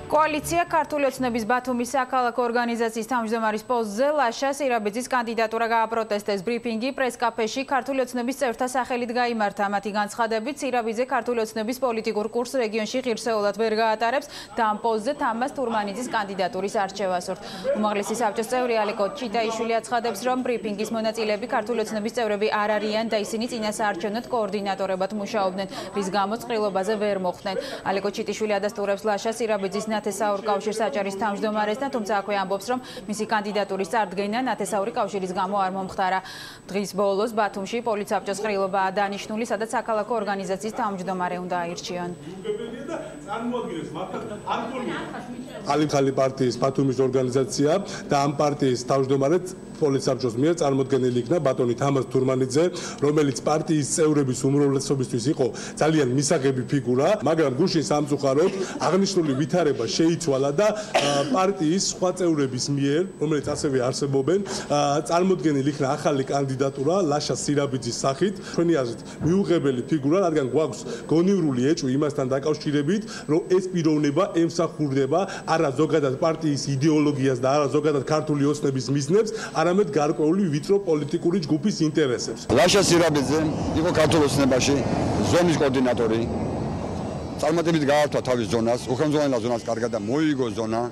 Koalitsია ქართული ოცნების ბათუმის საქალაქო ორგანიზაციის თავმჯდომარის პოსტზე ლაშა სირაბიძის კანდიდატურა გააპროტესტეს. ბრიფინგი პრესკაფეში ქართული ოცნების წევრთა სახელით გაიმართა. მათი განცხადებით, სირაბიძე ქართული ოცნების პოლიტიკურ კურსს რეგიონში ღირსეულად ვერ გაატარებს და ამ პოსტზე თამაზ თურმანიძის კანდიდატურის არჩევას სურთ. უმაღლესი საბჭოს წევრი ალეკო ჩიტაიშვილი აცხადებს, რომ ბრიფინგის მონაწილეები ქართული ოცნების წევრები არ არიან და ისინი წინასაარჩევნო კოორდინატორებად მუშაობდნენ, რის გამოც ყრილობაზე ვერ მოხვდნენ. ალეკო ჩიტაიშვილი ადასტურებს ლაშა სირაბიძის ნათესაურ კავშირს აჭარის თავმჯდომარესთან, თუმცა აქვე ამბობს, რომ მისი კანდიდატურის წარდგენა ნათესაური კავშირის გამო არ მომხდარა. დღის ბოლოს ბათუმში პოლიცსაბჭოს ყრილობაა დანიშნული, სადაც საქალაქო ორგანიზაციის თავმჯდომარე უნდა აირჩიონ. ალიმ-ხალი პარტიის ბათუმის ორგანიზაცია და ამ პარტიის თავმჯდომარე პოლიცსაბჭოს მიერ წარმოდგენილი იქნა ბატონი თამაზ თურმანიძე, რომელიც პარტიის წევრების უმრავლესობისთვის იყო ძალიან მისაღები ფიგურა, მაგრამ გუშინ სამწუხაროდ აღნიშნული ვითარება შეიცვალა და პარტიის სხვა წევრების მიერ, რომელიც ასევე არსებობენ, წარმოდგენილი იქნა ახალი კანდიდატურა ლაშა სირაბიძის სახით. ჩვენი აზრით მიუღებელი ფიგურა, რადგან გვაქვს გონივრული ეჭვი იმასთან დაკავშირებით, რომ ეს პიროვნება ემსახურება არა ზოგადად პარტიის იდეოლოგიას და არა ზოგადად ქართული ოცნების მიზნებს, არამედ გარკვეული ვიწრო პოლიტიკური ჯგუფის ინტერესებს. ლაშა სირაბიძე იყო ქართულ ოცნებაში ზონის კოორდინატორი. წარმატებით გაართვა თავის ზონას, უხელმძღვანელო ზონას კარგად და მოიგო ზონა.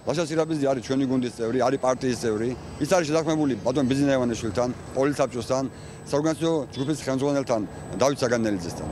ლაშა სირაბიძე არის ჩვენი გუნდის წევრი, არის პარტიის წევრი. ის არის შეთანხმებული ბატონ ბიზნეს ივანიშვილთან, პოლიცსაბჭოსთან, საორგანიზაციო ჯგუფის ხელმძღვანელთან დავით საგანელიძესთან.